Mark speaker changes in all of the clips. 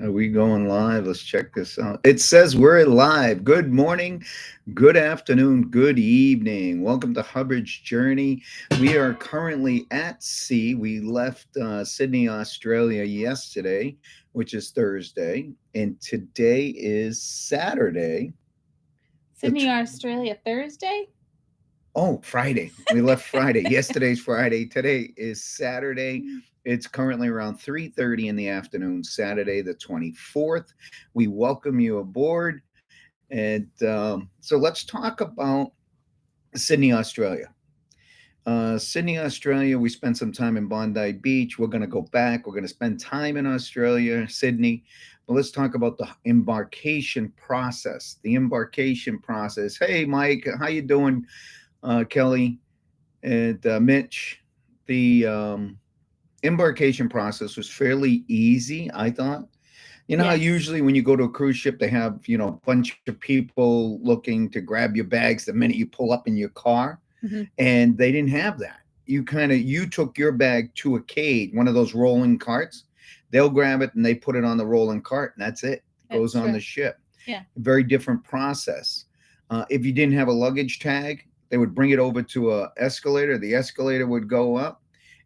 Speaker 1: Are we going live? Let's check this out. It says we're live. Good morning, good afternoon, good evening. Welcome to Hubbards Journey. We are currently at sea. We left Sydney, Australia yesterday, which is Thursday, and today is Saturday.
Speaker 2: Sydney, Australia, Thursday?
Speaker 1: Oh, Friday. We left Friday. Yesterday's Friday. Today is Saturday. It's currently around 3:30 in the afternoon, Saturday the 24th. We welcome you aboard. And so let's talk about Sydney, Australia. Sydney, Australia, we spent some time in Bondi Beach. We're going to go back. We're going to spend time in Australia, Sydney. But let's talk about the embarkation process. The embarkation process. Hey, Mike, how you doing? Kelly and Mitch. The embarkation process was fairly easy, I thought. You know how
Speaker 2: Yes.
Speaker 1: usually when you go to a cruise ship, they have, a bunch of people looking to grab your bags the minute you pull up in your car?
Speaker 2: Hmm.
Speaker 1: And they didn't have that. You took your bag to a cage, one of those rolling carts. They'll grab it and they put it on the rolling cart, and that's it. It goes
Speaker 2: That's
Speaker 1: on
Speaker 2: true.
Speaker 1: the ship.
Speaker 2: Yeah.
Speaker 1: Very different process. If you didn't have a luggage tag, they would bring it over to a escalator. The escalator would go up,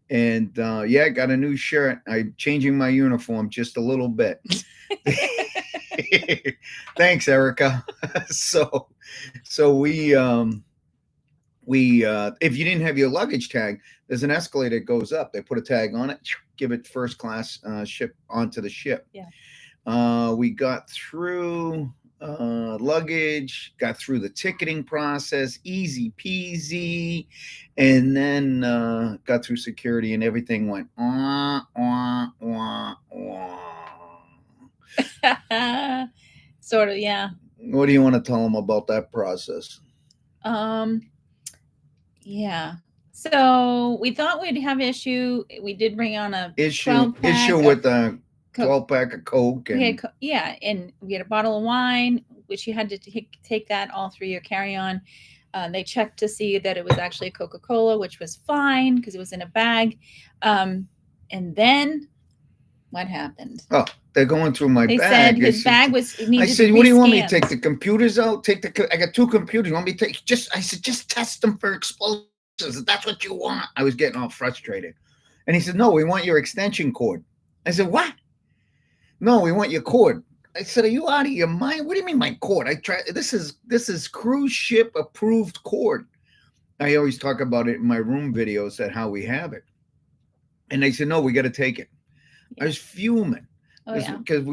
Speaker 1: and yeah, got a new shirt. I'm changing my uniform just a little bit. Thanks, Erica. so, so we if you didn't have your luggage tag, there's an escalator that goes up. They put a tag on it, give it first class ship onto the ship.
Speaker 2: Yeah.
Speaker 1: We got through luggage, got through the ticketing process, easy peasy, and then got through security, and everything went wah, wah, wah.
Speaker 2: Sort of, yeah.
Speaker 1: What do you want to tell them about that process?
Speaker 2: Um, yeah. So we thought we'd have issue. We did bring on a
Speaker 1: Issue
Speaker 2: 12
Speaker 1: issue
Speaker 2: pack of
Speaker 1: with a
Speaker 2: Coke.
Speaker 1: 12 pack of Coke
Speaker 2: We had,
Speaker 1: and
Speaker 2: yeah, and we had a bottle of wine, which you had to take that all through your carry on. They checked to see that it was actually Coca Cola, which was fine because it was in a bag. Um, and then what happened?
Speaker 1: oh, they're going through my
Speaker 2: They said
Speaker 1: bag.
Speaker 2: his bag was it
Speaker 1: I
Speaker 2: needed
Speaker 1: said, "What do you want me to take
Speaker 2: rescanned.
Speaker 1: the computers out? I got two computers. You want me to take just?" I said, "Just test them for explosives. If that's what you want." I was getting all frustrated, and he said, "No, we want your extension cord." I said, "What? No, we want your cord." I said, "Are you out of your mind? What do you mean my cord? I try. This is cruise ship approved cord." I always talk about it in my room videos at how we have it, and they said, "No, we got to take it." I
Speaker 2: Yeah.
Speaker 1: was fuming
Speaker 2: Oh yeah.
Speaker 1: because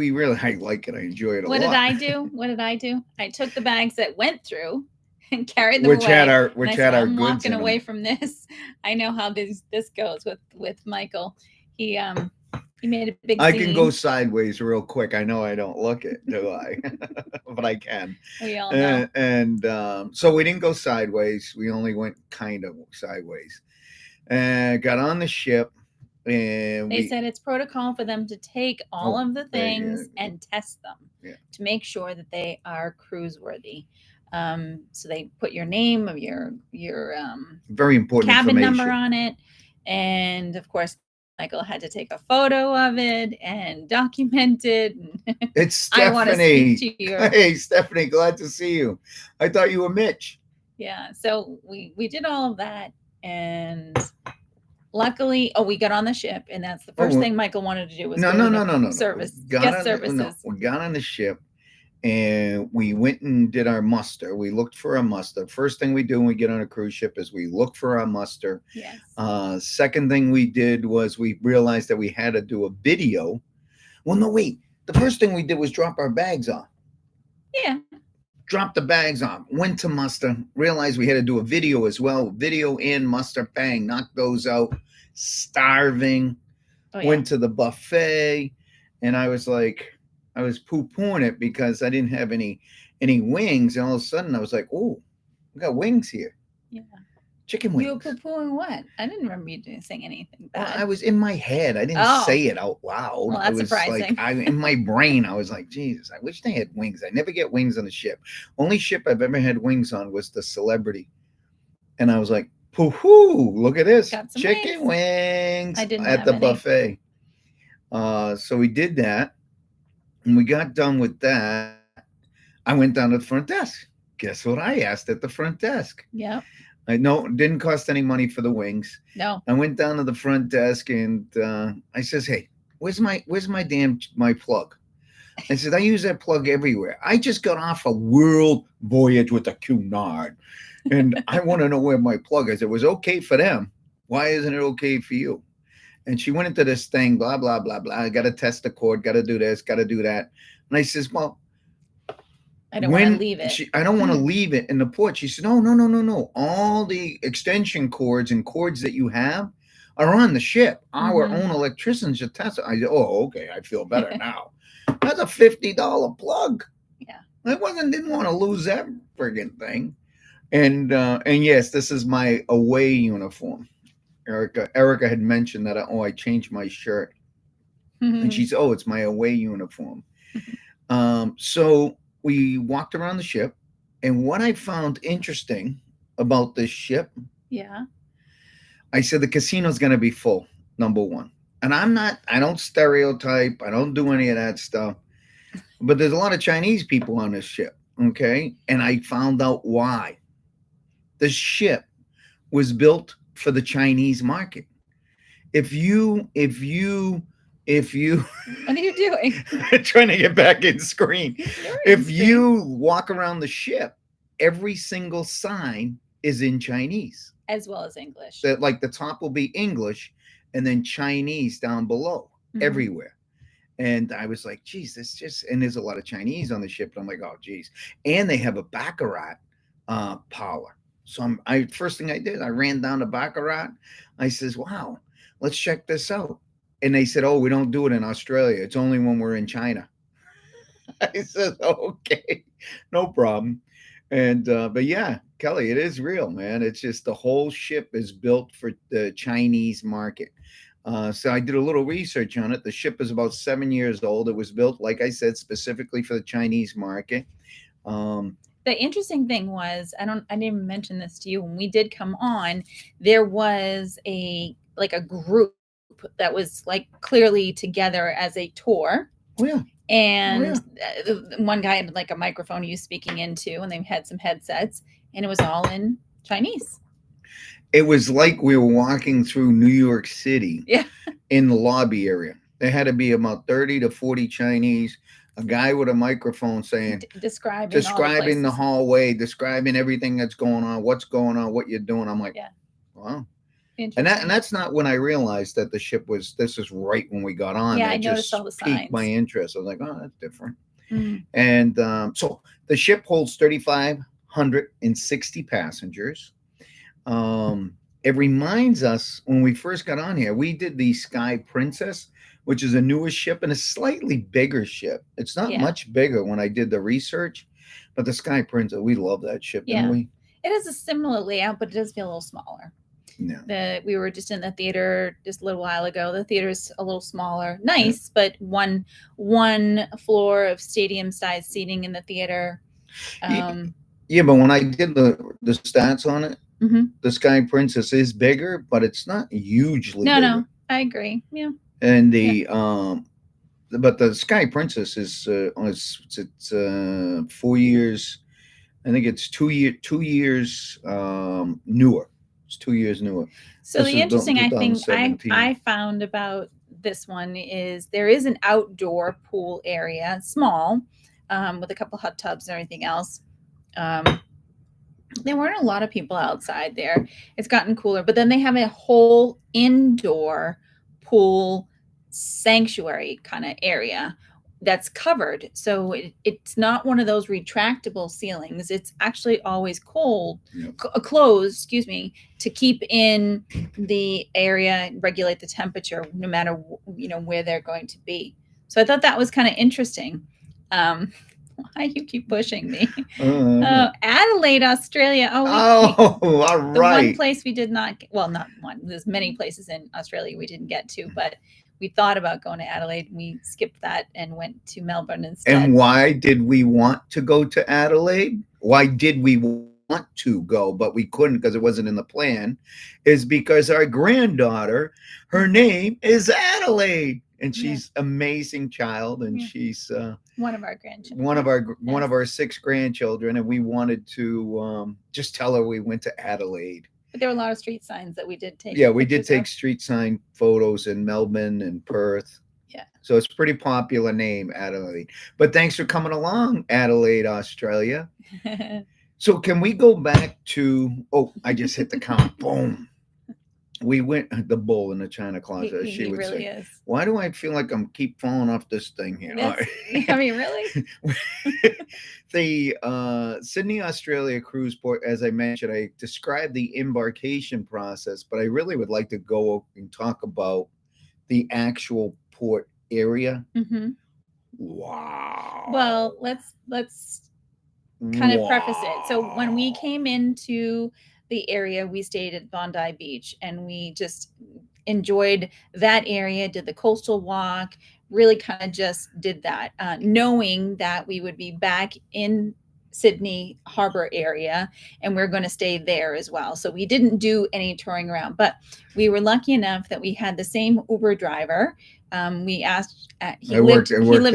Speaker 1: I like it. I enjoy it a
Speaker 2: What did
Speaker 1: lot.
Speaker 2: I do? What did I do? I took the bags that went through and carried them away. And I
Speaker 1: Which
Speaker 2: said,
Speaker 1: had our
Speaker 2: I'm
Speaker 1: goods
Speaker 2: walking
Speaker 1: in
Speaker 2: away
Speaker 1: them.
Speaker 2: from this. I know how this goes with Michael. He made a big
Speaker 1: I can go
Speaker 2: scene.
Speaker 1: sideways real quick. I know I don't look it, do I? But I can.
Speaker 2: We all know.
Speaker 1: And so we didn't go sideways. We only went kind of sideways. And got on the ship, and
Speaker 2: They
Speaker 1: we.
Speaker 2: said it's protocol for them to take all
Speaker 1: Oh,
Speaker 2: of the
Speaker 1: they.
Speaker 2: things and test them
Speaker 1: Yeah.
Speaker 2: to make sure that they are cruise worthy. So they put your name of your
Speaker 1: Very important
Speaker 2: cabin number
Speaker 1: information.
Speaker 2: on it, and of course Michael had to take a photo of it and document it. And
Speaker 1: It's
Speaker 2: I want to speak
Speaker 1: Stephanie.
Speaker 2: to your
Speaker 1: Hey, Stephanie, glad to see you. I thought you were Mitch.
Speaker 2: yeah. So we did all of that, and luckily, we got on the ship, and that's the first
Speaker 1: Oh,
Speaker 2: thing Michael wanted to do was
Speaker 1: no,
Speaker 2: go to
Speaker 1: no,
Speaker 2: the
Speaker 1: no, no, no, no.
Speaker 2: service guest services.
Speaker 1: We got on the ship, and we went and did our muster. We looked for our muster. First thing we do when we get on a cruise ship is we look for our muster.
Speaker 2: Yes.
Speaker 1: Second thing we did was we realized that we had to do a video. Well, no, wait. The first thing we did was drop our bags off.
Speaker 2: Yeah.
Speaker 1: Drop the bags off. Went to muster. Realized we had to do a video as well. Video and muster. Bang. Knocked those out. Starving.
Speaker 2: Oh yeah.
Speaker 1: Went to the buffet, and I was poo pooing it because I didn't have any wings, and all of a sudden I was like, "Oh, we got wings here,
Speaker 2: Yeah.
Speaker 1: chicken
Speaker 2: You were
Speaker 1: wings."
Speaker 2: poo pooing what? I didn't remember you saying anything
Speaker 1: Well, I
Speaker 2: bad.
Speaker 1: was in my head. I didn't
Speaker 2: Oh,
Speaker 1: say it out loud.
Speaker 2: well,
Speaker 1: I
Speaker 2: that's
Speaker 1: was like,
Speaker 2: surprising.
Speaker 1: I in my brain, I was like, Jesus, I wish they had wings. I never get wings on the ship. Only ship I've ever had wings on was the Celebrity, and I was like, "Pooh hoo! Look at this,
Speaker 2: Got some
Speaker 1: chicken
Speaker 2: wings.
Speaker 1: wings
Speaker 2: I didn't
Speaker 1: at
Speaker 2: have
Speaker 1: the
Speaker 2: any.
Speaker 1: buffet." So we did that. And we got done with that. I went down to the front desk. Guess what I asked at the front desk?
Speaker 2: Yep.
Speaker 1: I know it didn't cost any money for the wings.
Speaker 2: No.
Speaker 1: I went down to the front desk and I says, "Hey, where's my damn my plug?" I said, "I use that plug everywhere. I just got off a world voyage with a Cunard, and I want to know where my plug is. It was okay for them. Why isn't it okay for you?" And she went into this thing, blah blah blah blah. I got to test the cord, got to do this, got to do that. And I says, "Well,
Speaker 2: I don't want to
Speaker 1: when
Speaker 2: leave it.
Speaker 1: I don't want to leave it in the port." She said, "No, no, no, no, no. All the extension cords and cords that you have are on the ship. Our
Speaker 2: Mhm.
Speaker 1: own electricians should test it." I said, "Oh, okay. I feel better now." That's a $50 plug.
Speaker 2: Yeah.
Speaker 1: I didn't want to lose that friggin' thing. And yes, this is my away uniform. Erica had mentioned that I changed my shirt, and she said, "Oh, it's my away uniform." So we walked around the ship, and what I found interesting about this ship,
Speaker 2: Yeah.
Speaker 1: I said the casino's going to be full. Number one, and I don't stereotype. I don't do any of that stuff. But there's a lot of Chinese people on this ship. Okay, and I found out why. The ship was built for the Chinese market. If you
Speaker 2: What are you doing?
Speaker 1: trying to get back in screen.
Speaker 2: You're in
Speaker 1: If
Speaker 2: screen.
Speaker 1: you walk around the ship, every single sign is in Chinese.
Speaker 2: As well as English.
Speaker 1: That like the top will be English and then Chinese down below everywhere. And I was like, geez, this just, and there's a lot of Chinese on the ship. And I'm like, oh, geez. And they have a Baccarat parlor. So first thing I did, I ran down to Baccarat. I says, wow, let's check this out. And they said, oh, we don't do it in Australia. It's only when we're in China. I said, okay, no problem. And, but yeah, Kelly, it is real, man. It's just the whole ship is built for the Chinese market. So I did a little research on it. The ship is about 7 years old. It was built, like I said, specifically for the Chinese market.
Speaker 2: The interesting thing was, I didn't even mention this to you when we did come on. There was a group that was like clearly together as a tour.
Speaker 1: Oh yeah.
Speaker 2: And one guy had like a microphone he was speaking into, and they had some headsets, and it was all in Chinese.
Speaker 1: It was like we were walking through New York City.
Speaker 2: Yeah.
Speaker 1: In the lobby area. There had to be about 30 to 40 Chinese, a guy with a microphone saying, describing the hallway, describing everything that's going on, what's going on, what you're doing. I'm like,
Speaker 2: yeah.
Speaker 1: Wow. And that's not when I realized that the ship this is right when we got on.
Speaker 2: Yeah,
Speaker 1: that
Speaker 2: I noticed
Speaker 1: just
Speaker 2: all the
Speaker 1: piqued
Speaker 2: signs.
Speaker 1: my interest. I was like, oh, that's different.
Speaker 2: Mm-hmm.
Speaker 1: And so the ship holds 3,560 passengers. It reminds us when we first got on here, we did the Sky Princess, which is a newer ship and a slightly bigger ship. It's not much bigger when I did the research, but the Sky Princess, we love that ship, didn't we?
Speaker 2: It has a similar layout, but it does feel a little smaller.
Speaker 1: No.
Speaker 2: We were just in the theater just a little while ago. The theater's a little smaller, nice, but one floor of stadium size seating in the theater.
Speaker 1: Yeah, but when I did the stats on it, the Sky Princess is bigger, but it's not hugely bigger.
Speaker 2: No, I agree. Yeah.
Speaker 1: And but the Sky Princess is it's 4 years. I think it's 2 years newer. It's 2 years newer.
Speaker 2: So the interesting I found about this one is there is an outdoor pool area, small, with a couple hot tubs and everything else. There weren't a lot of people outside there. It's gotten cooler, but then they have a whole indoor pool sanctuary kind of area that's covered. So it's not one of those retractable ceilings. It's actually always closed, to keep in the area and regulate the temperature no matter where they're going to be. So I thought that was kind of interesting. Why you keep pushing me? Adelaide, Australia.
Speaker 1: All right.
Speaker 2: The one place we did not not one. There's many places in Australia we didn't get to, but we thought about going to Adelaide. And we skipped that and went to Melbourne instead.
Speaker 1: And why did we want to go to Adelaide? Why did we want to go, but we couldn't because it wasn't in the plan? Is because our granddaughter, her name is Adelaide. and she's amazing child, and she's
Speaker 2: one of our grandchildren.
Speaker 1: one of our 6 grandchildren, and we wanted to just tell her we went to Adelaide.
Speaker 2: But there were a lot of street signs that we did take.
Speaker 1: Yeah, we did take street sign photos in Melbourne and Perth.
Speaker 2: Yeah.
Speaker 1: So it's a pretty popular name, Adelaide. But thanks for coming along, Adelaide, Australia. So can we go back to, oh, I just hit the count. Boom. We went, the bull in the china closet,
Speaker 2: he
Speaker 1: she would
Speaker 2: really
Speaker 1: say.
Speaker 2: Is.
Speaker 1: Why do I feel like I'm keep falling off this thing here?
Speaker 2: I mean, really?
Speaker 1: The Sydney, Australia cruise port, as I mentioned, I described the embarkation process, but I really would like to go and talk about the actual port area.
Speaker 2: Mm-hmm.
Speaker 1: Wow.
Speaker 2: Well, let's kind of preface it. So when we came into the area, we stayed at Bondi Beach, and we just enjoyed that area, did the coastal walk, really kind of just did that, knowing that we would be back in Sydney Harbor area, and we're going to stay there as well. So we didn't do any touring around, but we were lucky enough that we had the same Uber driver. We asked, he lived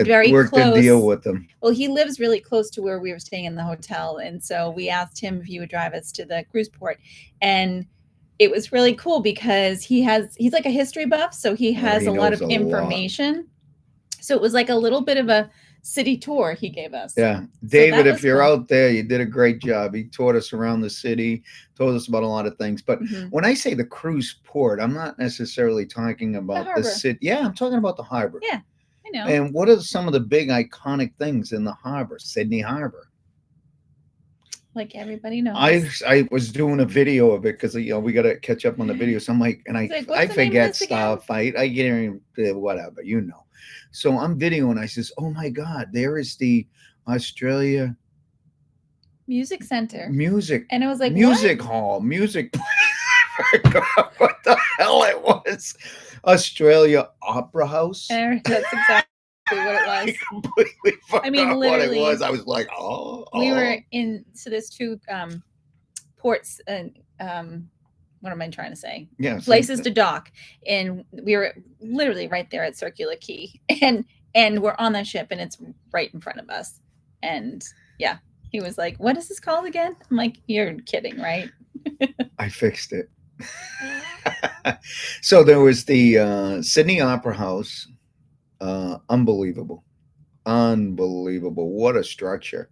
Speaker 2: very close.
Speaker 1: A deal with him.
Speaker 2: Well, he lives really close to where we were staying in the hotel, and so we asked him if he would drive us to the cruise port, and it was really cool because he's like a history buff, so he has a lot of information. So it was like a little bit of a city tour he gave us.
Speaker 1: Yeah. David, if you're out there, you did a great job. He taught us around the city, told us about a lot of things. But when I say the cruise port, I'm not necessarily talking about the city. Yeah, I'm talking about the harbor.
Speaker 2: Yeah, I know.
Speaker 1: And what are some of the big iconic things in the harbor, Sydney Harbor?
Speaker 2: Like everybody knows.
Speaker 1: I was doing a video of it because, we got to catch up on the video. So I'm like, and I forget stuff. I get in, whatever, So I'm videoing. I says, oh my God, there is the Australia
Speaker 2: Music Center.
Speaker 1: Music.
Speaker 2: And it was like
Speaker 1: music hall, music. I forgot what the hell it was. Australia Opera House.
Speaker 2: That's exactly what it was.
Speaker 1: I completely forgot what it was. I was like,
Speaker 2: we were in, so there's 2 ports, and what am I trying to say?
Speaker 1: Yeah,
Speaker 2: places to dock, and we were literally right there at Circular Quay, and we're on the ship, and it's right in front of us. And yeah, he was like, "What is this called again?" I'm like, "You're kidding, right?"
Speaker 1: I fixed it. So there was the Sydney Opera House. Unbelievable. What a structure.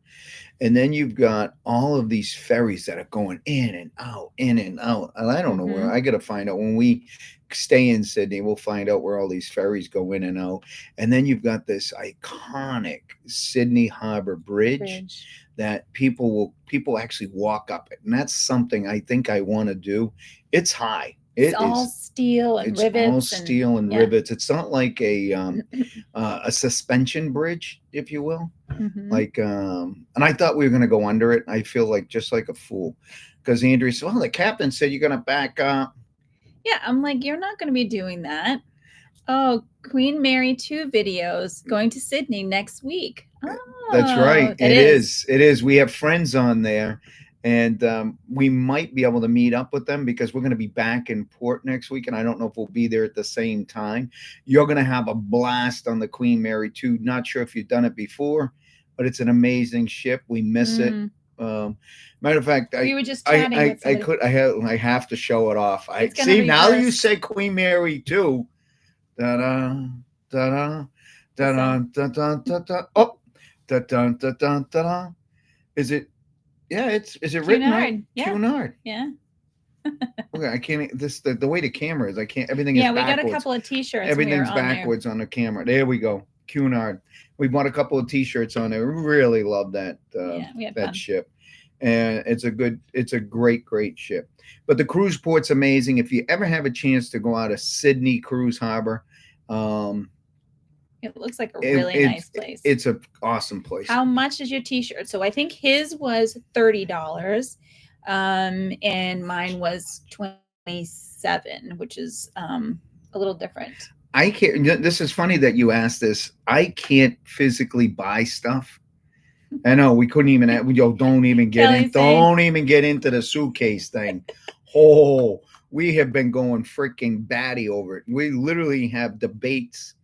Speaker 1: And then you've got all of these ferries that are going in and out. And I don't know where. I got to find out. When we stay in Sydney, we'll find out where all these ferries go in and out. And then you've got this iconic Sydney Harbor Bridge that people actually walk up it. And that's something I think I want to do. It's high.
Speaker 2: It's all steel and rivets.
Speaker 1: It's all steel and rivets. It's not like a suspension bridge, if you will. Like, and I thought we were going to go under it. I feel like just like a fool, because Andrew said, "Well, the captain said you're going to back up."
Speaker 2: Yeah, I'm like, you're not going to be doing that. Oh, Queen Mary 2 videos going to Sydney next week. Oh,
Speaker 1: that's right. It is. It is. We have friends on there. And we might be able to meet up with them because we're going to be back in port next week. And I don't know if we'll be there at the same time. You're going to have a blast on the Queen Mary 2. Not sure if you've done it before, but it's an amazing ship. We miss it. Matter of fact,
Speaker 2: we were just chatting
Speaker 1: I have to show it off. I see now you say Queen Mary 2. Da-da, da-da, da-da, da-da, da-da. Oh, da-da, da-da, da-da. Is it? Yeah, is it written right? Cunard.
Speaker 2: Yeah.
Speaker 1: Okay, I can't. The way the camera is, I can't. Everything is backwards.
Speaker 2: Yeah, we got a couple of T-shirts.
Speaker 1: Everything's backwards on the camera. There we go. Cunard. We bought a couple of T-shirts on there. We really love that that ship, and it's a great ship. But the cruise port's amazing. If you ever have a chance to go out of Sydney Cruise Harbor,
Speaker 2: it looks like a really nice place.
Speaker 1: It's an awesome place.
Speaker 2: How much is your T-shirt? So I think his was $30, and mine was $27, which is a little different.
Speaker 1: I can't. This is funny that you asked this. I can't physically buy stuff. I know we couldn't even. Don't even get in. Don't even get into the suitcase thing. Oh, we have been going freaking batty over it. We literally have debates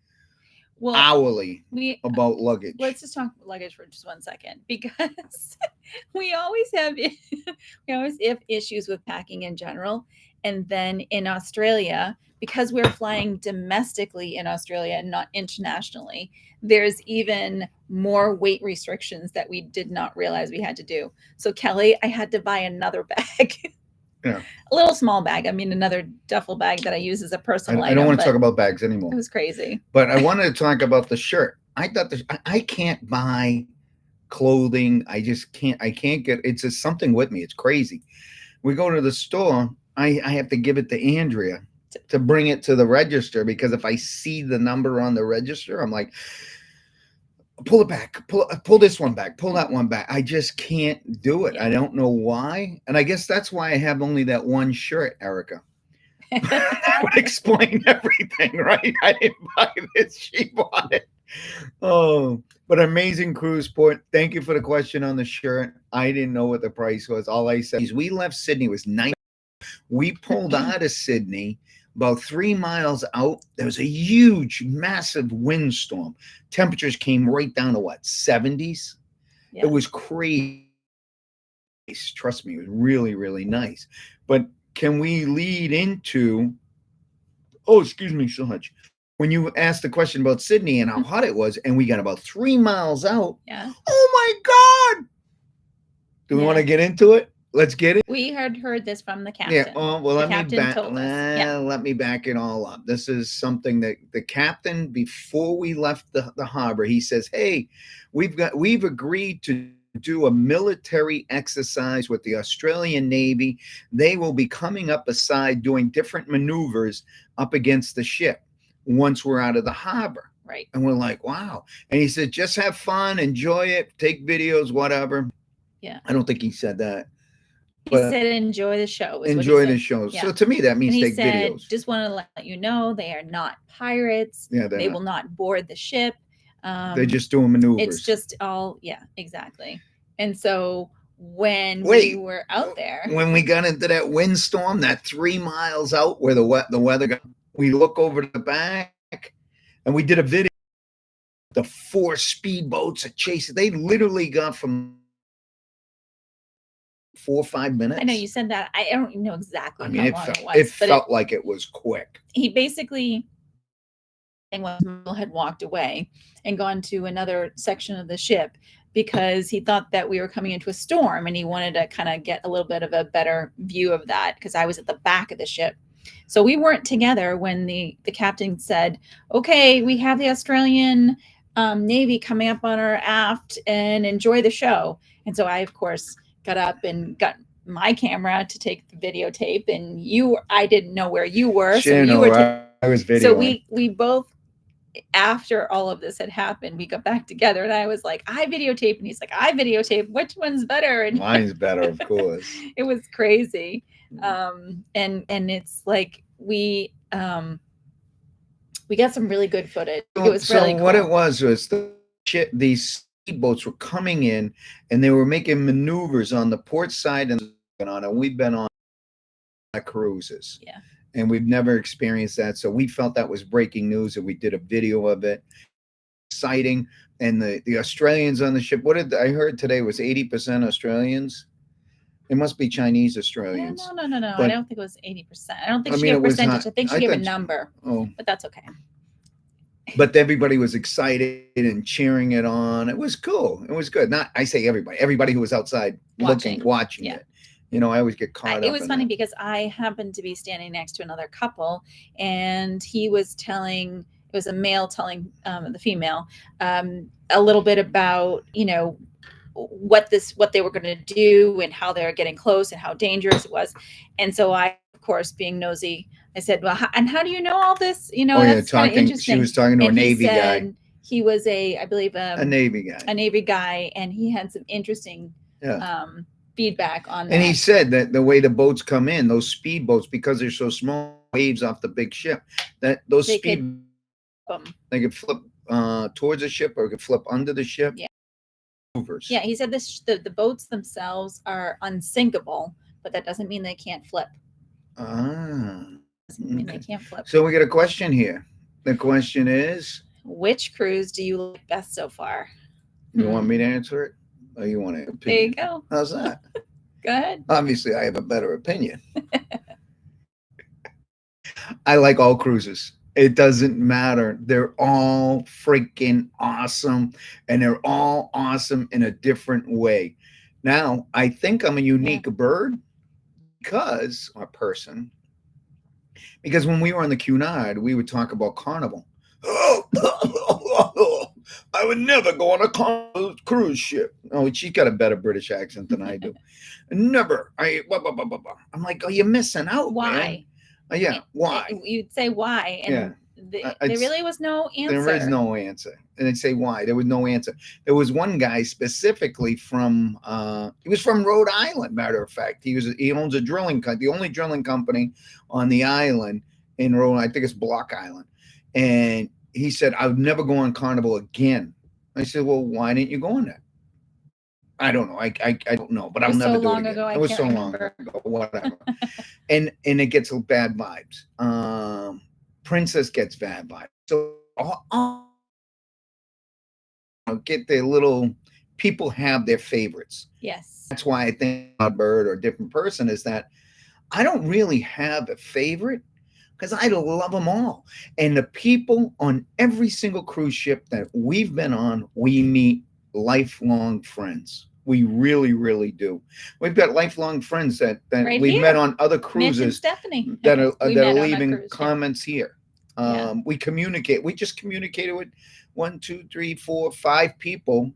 Speaker 2: Well,
Speaker 1: hourly
Speaker 2: we
Speaker 1: about luggage.
Speaker 2: let's just talk luggage for just 1 second, because we always have we always have issues with packing in general. And then in Australia, because we're flying domestically in Australia and not internationally, there's even more weight restrictions that we did not realize we had to do. So Kelly, I had to buy another bag.
Speaker 1: Yeah.
Speaker 2: A little small bag. I mean, another duffel bag that I use as a personal
Speaker 1: I
Speaker 2: item.
Speaker 1: don't want to
Speaker 2: but
Speaker 1: talk about bags anymore.
Speaker 2: It was crazy.
Speaker 1: But I wanted to talk about the shirt. I thought I can't buy clothing. I just can't. I can't get. It's just something with me. It's crazy. We go to the store. I have to give it to Andrea to bring it to the register, because if I see the number on the register, I'm like, pull it back, pull this one back, pull that one back. I just can't do it.
Speaker 2: Yeah.
Speaker 1: I don't know why. And I guess that's why I have only that one shirt, Erica. That would explain everything, right? I didn't buy this, she bought it. Oh, but amazing cruise port. Thank you for the question on the shirt. I didn't know what the price was. All I said is we left Sydney, it was 9. We pulled out of Sydney about 3 miles out. There was a huge, massive windstorm. Temperatures came right down to what, 70s?
Speaker 2: Yeah.
Speaker 1: It was crazy. Trust me, it was really, really nice. But can we lead into, oh, excuse me so much. When you asked the question about Sydney and how hot it was, and we got about 3 miles out.
Speaker 2: Yeah.
Speaker 1: Oh my God. Do we want to get into it? Let's get it.
Speaker 2: We had heard this from the captain.
Speaker 1: Yeah. Oh, well,
Speaker 2: the
Speaker 1: let me
Speaker 2: captain told us. Yeah.
Speaker 1: let me back it all up. This is something that the captain, before we left the harbor, he says, "Hey, we've agreed to do a military exercise with the Australian Navy. They will be coming up aside doing different maneuvers up against the ship once we're out of the harbor."
Speaker 2: Right.
Speaker 1: And we're like, wow. And he said, just have fun, enjoy it, take videos, whatever.
Speaker 2: Yeah.
Speaker 1: I don't think he said that.
Speaker 2: He said, enjoy the show.
Speaker 1: Enjoy the show.
Speaker 2: Yeah.
Speaker 1: So to me, that means
Speaker 2: and he
Speaker 1: take
Speaker 2: said,
Speaker 1: videos.
Speaker 2: Just want to let you know they are not pirates.
Speaker 1: Yeah,
Speaker 2: they will not board the ship.
Speaker 1: They're just doing maneuvers.
Speaker 2: It's just all, yeah, exactly. And so when we were out there,
Speaker 1: when we got into that windstorm, that 3 miles out where the weather got, we look over to the back, and we did a video. The 4 speedboats are chasing. They literally got from 4 or 5 minutes.
Speaker 2: I know you said that. I don't know exactly how long it was.
Speaker 1: It felt like it was quick.
Speaker 2: He basically, Mel had walked away and gone to another section of the ship because he thought that we were coming into a storm, and he wanted to kind of get a little bit of a better view of that because I was at the back of the ship. So we weren't together when the captain said, okay, we have the Australian Navy coming up on our aft, and enjoy the show. And so I, of course, got up and got my camera to take the videotape, and I didn't know where you were. So you were
Speaker 1: I was videoing.
Speaker 2: So we both, after all of this had happened, we got back together, and I was like, I videotape, and he's like, I videotape. Which one's better? And
Speaker 1: mine's better, of course.
Speaker 2: It was crazy. And it's like we got some really good footage. It was really cool.
Speaker 1: What it was these speedboats were coming in, and they were making maneuvers on the port side and we've been on cruises.
Speaker 2: Yeah.
Speaker 1: And we've never experienced that. So we felt that was breaking news, and we did a video of it. Exciting. And the Australians on the ship, what did I heard today was 80% Australians. It must be Chinese Australians.
Speaker 2: No. But I don't think it was 80%. I don't think she gave a percentage. I think she gave a number. But that's okay.
Speaker 1: But everybody was excited and cheering it on. It was cool. It was good. I say everybody who was outside watching it. You know, I always get caught up.
Speaker 2: It was funny because I happened to be standing next to another couple, and he was telling, it was a male telling the female a little bit about, you know, what they were going to do and how they were getting close and how dangerous it was. And so I, of course, being nosy, I said, well, and how do you know all this? You know, that's kind of interesting.
Speaker 1: She was talking to a Navy guy.
Speaker 2: He was I believe a
Speaker 1: Navy guy.
Speaker 2: A Navy guy, and he had some interesting feedback on that.
Speaker 1: And he said that the way the boats come in, those speedboats, because they're so small, waves off the big ship, that those they could flip towards the ship, or could flip under the ship.
Speaker 2: Yeah. Yeah, he said the boats themselves are unsinkable, but that doesn't mean they can't flip.
Speaker 1: Doesn't
Speaker 2: mean they can't flip.
Speaker 1: So we got a question here. The question is,
Speaker 2: Which cruise do you like best so far?
Speaker 1: You want me to answer it, or you want an
Speaker 2: There you
Speaker 1: opinion?
Speaker 2: go.
Speaker 1: How's that?
Speaker 2: Go ahead.
Speaker 1: Obviously, I have a better opinion. I like all cruises. It doesn't matter. They're all freaking awesome, and they're all awesome in a different way. Now, I think I'm a
Speaker 2: Yeah.
Speaker 1: unique bird because, or person, because when we were on the Cunard, we would talk about Carnival. I would never go on a Carnival cruise ship. Oh, she's got a better British accent than I do. Never. I'm like, oh, you're missing out, man.
Speaker 2: Why?
Speaker 1: Yeah, why?
Speaker 2: You'd say why,
Speaker 1: Yeah,
Speaker 2: and there
Speaker 1: it's
Speaker 2: really was no
Speaker 1: there is
Speaker 2: answer.
Speaker 1: no answer. And they'd say why? There was no answer. There was one guy specifically from he was from Rhode Island, matter of fact. He owns a drilling company, the only drilling company on the island in Rhode Island. I think it's Block Island. And he said, I would never go on Carnival again. I said, well, why didn't you go on that? I don't know. I don't know, but
Speaker 2: It
Speaker 1: I'll
Speaker 2: was so
Speaker 1: never do it
Speaker 2: long
Speaker 1: again.
Speaker 2: ago, I
Speaker 1: It was
Speaker 2: can't
Speaker 1: so long
Speaker 2: remember.
Speaker 1: ago, whatever. And it gets bad vibes. Princess gets bad vibes. So get their little people have their favorites.
Speaker 2: Yes.
Speaker 1: That's why I think a bird or a different person is that I don't really have a favorite because I love them all. And the people on every single cruise ship that we've been on, we meet lifelong friends. We really, really do. We've got lifelong friends that
Speaker 2: Right
Speaker 1: we've met
Speaker 2: here.
Speaker 1: on other
Speaker 2: Mitch and
Speaker 1: cruises
Speaker 2: Stephanie. We
Speaker 1: that are
Speaker 2: met on a
Speaker 1: leaving
Speaker 2: cruise ship.
Speaker 1: comments here.
Speaker 2: Yeah.
Speaker 1: We communicate. We just communicated with 1, 2, 3, 4, 5 people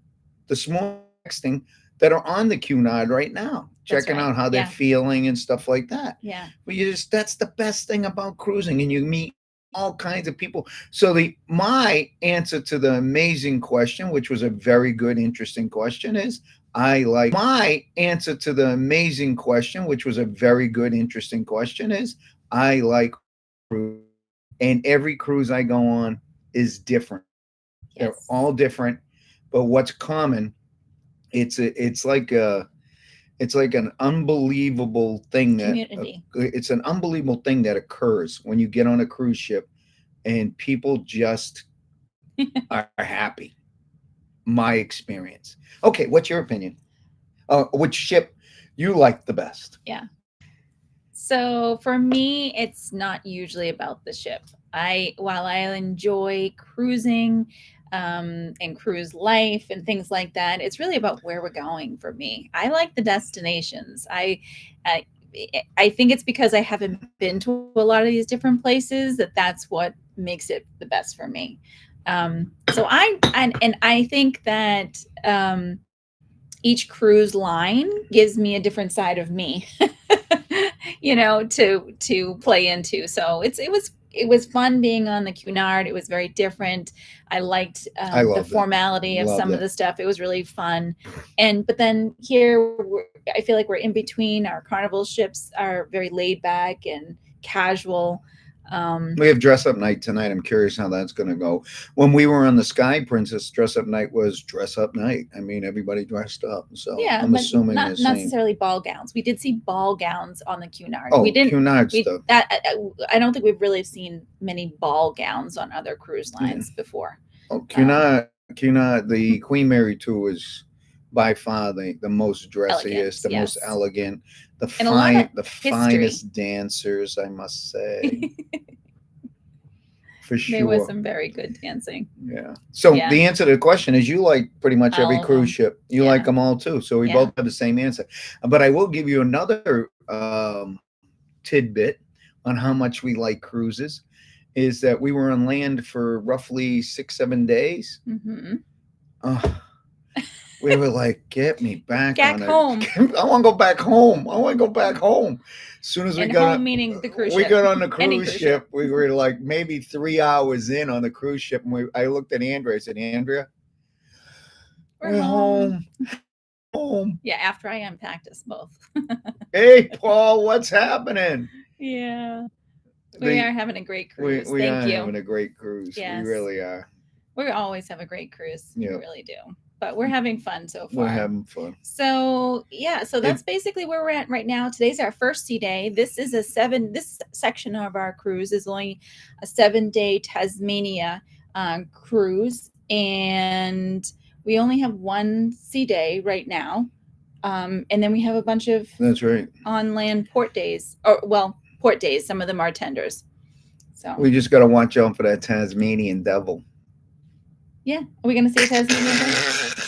Speaker 1: this morning texting that are on the Cunard right now,
Speaker 2: That's
Speaker 1: checking
Speaker 2: right.
Speaker 1: out how they're
Speaker 2: Yeah.
Speaker 1: feeling and stuff like that.
Speaker 2: Yeah.
Speaker 1: But you just that's the best thing about cruising, and you meet all kinds of people. So the my answer to the amazing question, which was a very good, interesting question, is I like my answer to the amazing question, which was a very good, interesting question, is I like cruise, and every cruise I go on is different. They're
Speaker 2: Yes.
Speaker 1: all different, but what's common? It's like an unbelievable thing that
Speaker 2: Community.
Speaker 1: it's an unbelievable thing that occurs when you get on a cruise ship and people just are happy. My experience. Okay, what's your opinion? Which ship you like the best?
Speaker 2: Yeah. So for me, it's not usually about the ship. While I enjoy cruising and cruise life and things like that, it's really about where we're going for me. I like the destinations. I, I think it's because I haven't been to a lot of these different places that's what makes it the best for me. So and I think that each cruise line gives me a different side of me. To play into. So it was fun being on the Cunard. It was very different. I liked
Speaker 1: I
Speaker 2: the
Speaker 1: loved it.
Speaker 2: formality of
Speaker 1: Loved
Speaker 2: some of
Speaker 1: it.
Speaker 2: the stuff. It was really fun. But then here, I feel like we're in between. Our carnival ships are very laid back and casual.
Speaker 1: We have dress up night tonight. I'm curious how that's going to go. When we were on the Sky Princess, dress up night was dress up night. I mean, everybody dressed up. So
Speaker 2: Yeah,
Speaker 1: I'm
Speaker 2: but
Speaker 1: assuming
Speaker 2: not
Speaker 1: the same.
Speaker 2: necessarily ball gowns. We did see ball gowns on the Cunard.
Speaker 1: Oh,
Speaker 2: We didn't.
Speaker 1: Cunard
Speaker 2: We
Speaker 1: stuff.
Speaker 2: that I don't think we've really seen many ball gowns on other cruise
Speaker 1: Yeah.
Speaker 2: lines before.
Speaker 1: Oh, Cunard, the Queen Mary tour is by far the most dressiest,
Speaker 2: Elegant,
Speaker 1: the most
Speaker 2: yes,
Speaker 1: elegant,
Speaker 2: and a lot of
Speaker 1: the
Speaker 2: history.
Speaker 1: finest dancers, I must say, for
Speaker 2: There was
Speaker 1: sure.
Speaker 2: some very good dancing.
Speaker 1: Yeah. So
Speaker 2: Yeah,
Speaker 1: the answer to the question is you like pretty much every
Speaker 2: all of
Speaker 1: cruise
Speaker 2: them.
Speaker 1: ship. You like
Speaker 2: Yeah,
Speaker 1: them all too. So we
Speaker 2: yeah.
Speaker 1: both have the same answer. But I will give you another tidbit on how much we like cruises is that we were on land for roughly 6, 7 days.
Speaker 2: Mm-hmm.
Speaker 1: Oh, we were like, get me back
Speaker 2: Back
Speaker 1: on it.
Speaker 2: home.
Speaker 1: I want to go back home. I want to go back home. As soon as
Speaker 2: And home meaning the cruise
Speaker 1: we
Speaker 2: ship.
Speaker 1: got on the
Speaker 2: Any
Speaker 1: cruise
Speaker 2: cruise
Speaker 1: ship, we were like maybe 3 hours in on the cruise ship, and I looked at Andrea. I said, Andrea,
Speaker 2: We're
Speaker 1: we're
Speaker 2: home.
Speaker 1: home.
Speaker 2: Yeah, after I unpacked us both.
Speaker 1: Hey, Paul, what's happening?
Speaker 2: Yeah, we are having a great cruise.
Speaker 1: We
Speaker 2: Thank
Speaker 1: are
Speaker 2: you.
Speaker 1: having a great cruise.
Speaker 2: Yes.
Speaker 1: We really are.
Speaker 2: We always have a great cruise.
Speaker 1: Yep.
Speaker 2: We really do. But we're having fun so far.
Speaker 1: We're having fun.
Speaker 2: So yeah, so that's basically where we're at right now. Today's our first sea day. This section of our cruise is only a 7-day Tasmania cruise, and we only have one sea day right now. And then we have a bunch of
Speaker 1: That's right.
Speaker 2: on land port days, or well, port days. Some of them are tenders. So
Speaker 1: We just got to watch out for that Tasmanian devil.
Speaker 2: yeah, are we going to see a Tasmanian devil?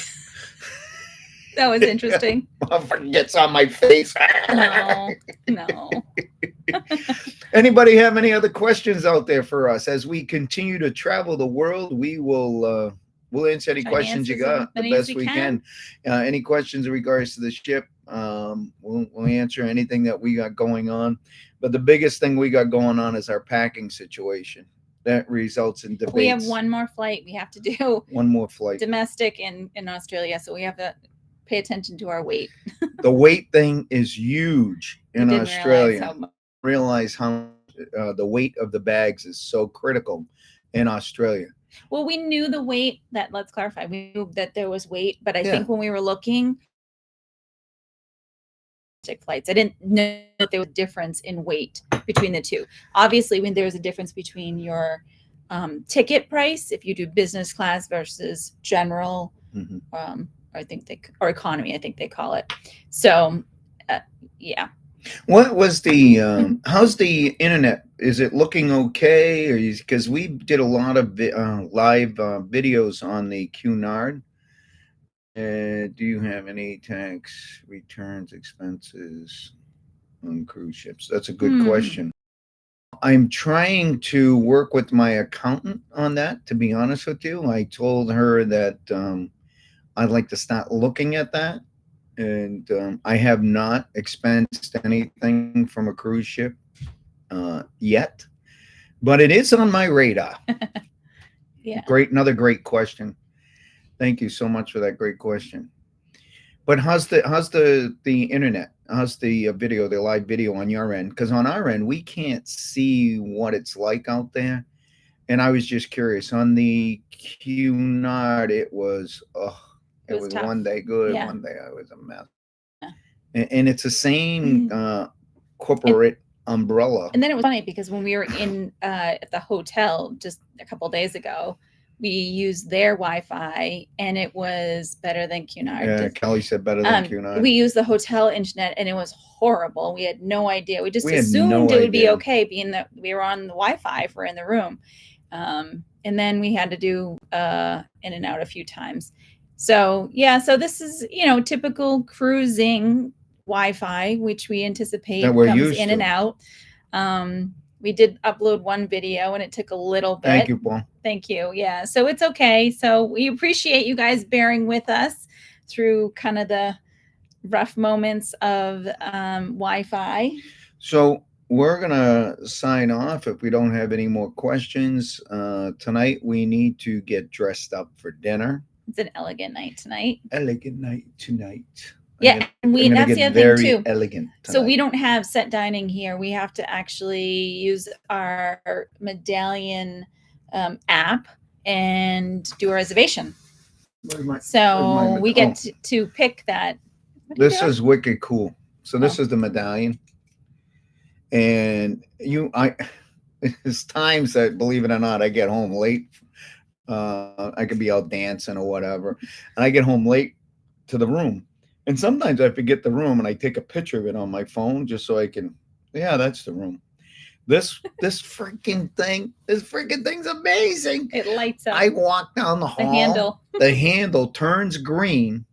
Speaker 2: That was interesting.
Speaker 1: Motherfucker gets on my face.
Speaker 2: No, no.
Speaker 1: Anybody have any other questions out there for us as we continue to travel the world? We'll answer any
Speaker 2: Try to
Speaker 1: questions you
Speaker 2: answer as
Speaker 1: got the
Speaker 2: many as
Speaker 1: best
Speaker 2: we
Speaker 1: we
Speaker 2: can.
Speaker 1: can. Any questions in regards to the ship? We'll answer anything that we got going on. But the biggest thing we got going on is our packing situation. That results in debates.
Speaker 2: We have one more flight we have to do.
Speaker 1: One more flight.
Speaker 2: Domestic in Australia, so we have to pay attention to our weight.
Speaker 1: The weight thing is huge in
Speaker 2: We didn't
Speaker 1: Australia.
Speaker 2: realize how much.
Speaker 1: Realize how the weight of the bags is so critical in Australia.
Speaker 2: Well, we knew the weight. That let's clarify. We knew that there was weight, but I
Speaker 1: Yeah.
Speaker 2: think when we were looking flights, I didn't know that there was a difference in weight between the two. Obviously, when there's a difference between your ticket price, if you do business class versus general, I think or economy, I think they call it. So, yeah.
Speaker 1: What was the how's the internet? Is it looking okay? Or because we did a lot of live videos on the Cunard. Do you have any tax returns expenses on cruise ships? That's a good question. I'm trying to work with my accountant on that. To be honest with you, I told her that I'd like to start looking at that, and I have not expensed anything from a cruise ship yet, but it is on my radar.
Speaker 2: Yeah.
Speaker 1: Another great question. Thank you so much for that great question. But how's the internet? How's the video, the live video on your end? Because on our end, we can't see what it's like out there. And I was just curious. On the Cunard, it was
Speaker 2: tough.
Speaker 1: one day good,
Speaker 2: Yeah.
Speaker 1: one day I was a mess.
Speaker 2: Yeah.
Speaker 1: And it's the same corporate umbrella.
Speaker 2: And then it was funny because when we were in at the hotel just a couple days ago, we used their Wi-Fi and it was better than Cunard.
Speaker 1: Yeah, Kelly said better than Cunard.
Speaker 2: We used the hotel internet and it was horrible. We had no idea. We just assumed
Speaker 1: no
Speaker 2: it would be
Speaker 1: idea.
Speaker 2: okay, being that we were on the Wi-Fi if we're in the room. And then we had to do in and out a few times. So yeah, so this is typical cruising Wi-Fi, which we anticipate
Speaker 1: That we're
Speaker 2: comes
Speaker 1: used
Speaker 2: in
Speaker 1: to.
Speaker 2: and out. We did upload one video and it took a little bit.
Speaker 1: Thank you, Paul.
Speaker 2: Thank you. Yeah, so it's okay. So we appreciate you guys bearing with us through kind of the rough moments of Wi-Fi.
Speaker 1: So we're gonna sign off if we don't have any more questions. Tonight we need to get dressed up for dinner.
Speaker 2: It's an elegant night tonight.
Speaker 1: Elegant night tonight.
Speaker 2: Yeah, that's the other thing too.
Speaker 1: Elegant tonight.
Speaker 2: So we don't have set dining here. We have to actually use our medallion app and do a reservation. So we get to pick that.
Speaker 1: This is wicked cool. So this is the medallion, and there's times that, believe it or not, I get home late. I could be out dancing or whatever, and I get home late to the room. And sometimes I forget the room and I take a picture of it on my phone just so I can, that's the room. This freaking thing's amazing.
Speaker 2: It lights up.
Speaker 1: I walk down the hall.
Speaker 2: The handle.
Speaker 1: The handle turns green.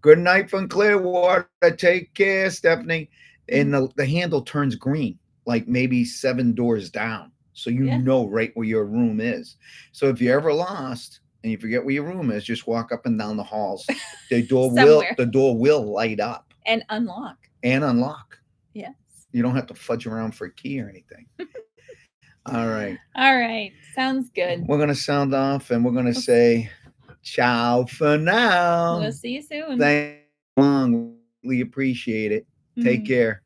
Speaker 1: Good night from Clearwater. Take care, Stephanie. And the handle turns green, like maybe 7 doors down. So you know right where your room is. So if you're ever lost and you forget where your room is, just walk up and down the halls. The door will light up
Speaker 2: and unlock.
Speaker 1: Yes. You don't have to fudge around for a key or anything. All right.
Speaker 2: Sounds good.
Speaker 1: We're gonna sound off and we're gonna say ciao for now.
Speaker 2: We'll see you soon.
Speaker 1: Thank you. We appreciate it. Take care.